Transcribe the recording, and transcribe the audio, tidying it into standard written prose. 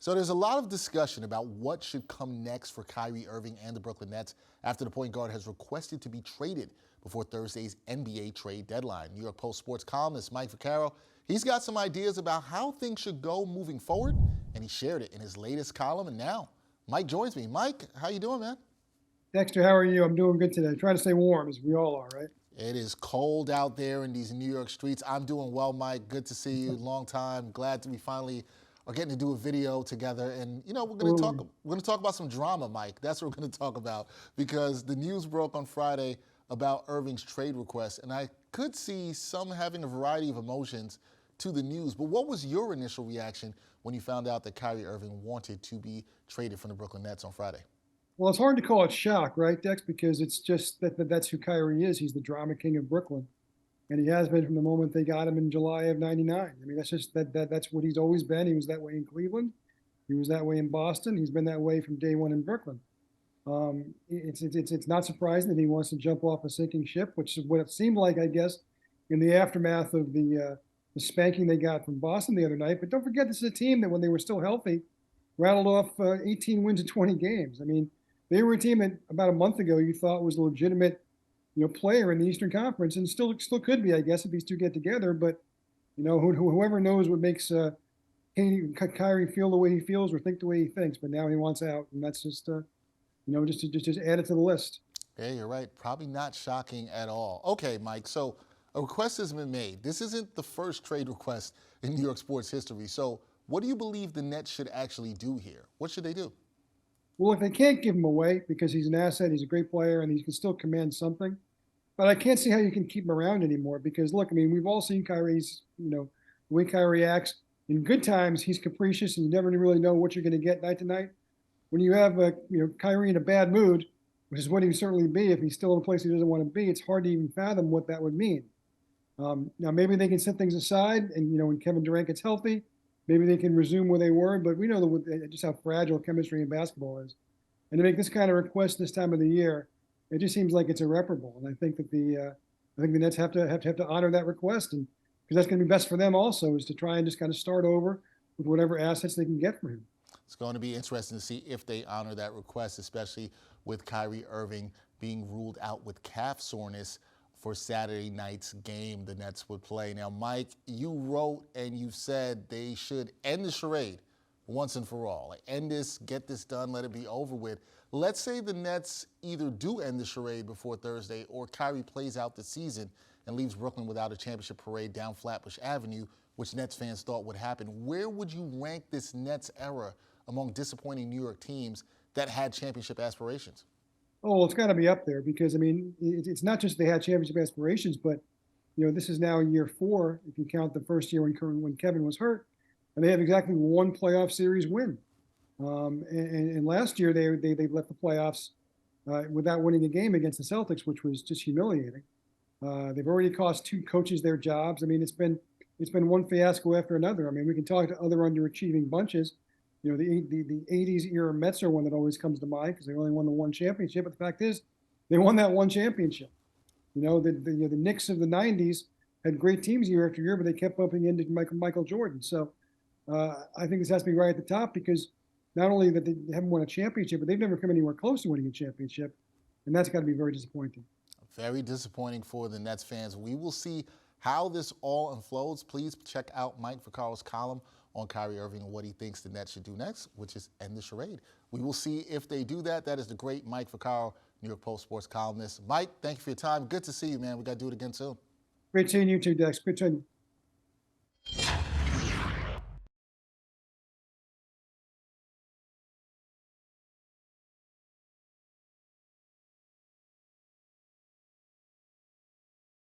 So there's a lot of discussion about what should come next for Kyrie Irving and the Brooklyn Nets after the point guard has requested to be traded before Thursday's NBA trade deadline. New York Post sports columnist Mike Vaccaro, he's got some ideas about how things should go moving forward, and he shared it in his latest column. And now Mike joins me. Mike, how you doing, man? Dexter, how are you? I'm doing good today. Trying to stay warm, as we all are, right? It is cold out there in these New York streets. I'm doing well, Mike. Good to see you. Long time. Glad to be finally are getting to do a video together. And we're gonna talk about some drama, Mike. That's what we're gonna talk about, because the news broke on Friday about Irving's trade request, and I could see some having a variety of emotions to the news. But what was your initial reaction when you found out that Kyrie Irving wanted to be traded from the Brooklyn Nets on Friday? Well, it's hard to call it shock, right, Dex? Because it's just that's who Kyrie is. He's the drama king of Brooklyn, and he has been from the moment they got him in July of '99. I mean, that's just that's what he's always been. He was that way in Cleveland. He was that way in Boston. He's been that way from day one in Brooklyn. It's not surprising that he wants to jump off a sinking ship, which is what it seemed like, I guess, in the aftermath of the spanking they got from Boston the other night. But don't forget, this is a team that, when they were still healthy, rattled off 18 wins in 20 games. I mean, they were a team that about a month ago you thought was a legitimate, player in the Eastern Conference, and still could be, I guess, if these two get together. But whoever knows what makes Kyrie feel the way he feels or think the way he thinks. But now he wants out, and that's just just add it to the list. Yeah, you're right. Probably not shocking at all. Okay, Mike. So a request has been made. This isn't the first trade request in New York sports history. So what do you believe the Nets should actually do here? What should they do? Well, if they can't give him away because he's an asset, he's a great player, and he can still command something. But I can't see how you can keep him around anymore because, look, I mean, we've all seen Kyrie's, the way Kyrie acts. In good times, he's capricious, and you never really know what you're going to get night to night. When you have, Kyrie in a bad mood, which is what he would certainly be if he's still in a place he doesn't want to be, it's hard to even fathom what that would mean. Now, maybe they can set things aside, and, when Kevin Durant gets healthy, maybe they can resume where they were, but we know just how fragile chemistry in basketball is. And to make this kind of request this time of the year, it just seems like it's irreparable. And I think that the Nets have to honor that request, and because that's going to be best for them also, is to try and just kind of start over with whatever assets they can get for him. It's going to be interesting to see if they honor that request, especially with Kyrie Irving being ruled out with calf soreness for Saturday night's game the Nets would play. Now, Mike, you wrote and you said they should end the charade once and for all. Like, end this, get this done, let it be over with. Let's say the Nets either do end the charade before Thursday, or Kyrie plays out the season and leaves Brooklyn without a championship parade down Flatbush Avenue, which Nets fans thought would happen. Where would you rank this Nets era among disappointing New York teams that had championship aspirations? Oh, well, it's got to be up there because, I mean, it's not just they had championship aspirations, but, this is now year 4, if you count the first year when Kevin was hurt, and they have exactly one playoff series win. And last year they left the playoffs without winning a game against the Celtics, which was just humiliating. They've already cost 2 coaches their jobs. I mean, it's been one fiasco after another. I mean, we can talk to other underachieving bunches. The 80s era Mets are one that always comes to mind because they only won the one championship. But the fact is, they won that one championship. The Knicks of the 90s had great teams year after year, but they kept bumping into Michael Jordan. So I think this has to be right at the top because not only that they haven't won a championship, but they've never come anywhere close to winning a championship. And that's got to be very disappointing. Very disappointing for the Nets fans. We will see how this all unfolds. Please check out Mike Vaccaro's column on Kyrie Irving and what he thinks the Nets should do next, which is end the charade. We will see if they do that. That is the great Mike Vaccaro, New York Post sports columnist. Mike, thank you for your time. Good to see you, man. We got to do it again soon. Great seeing you too, Dex. Good seeing you.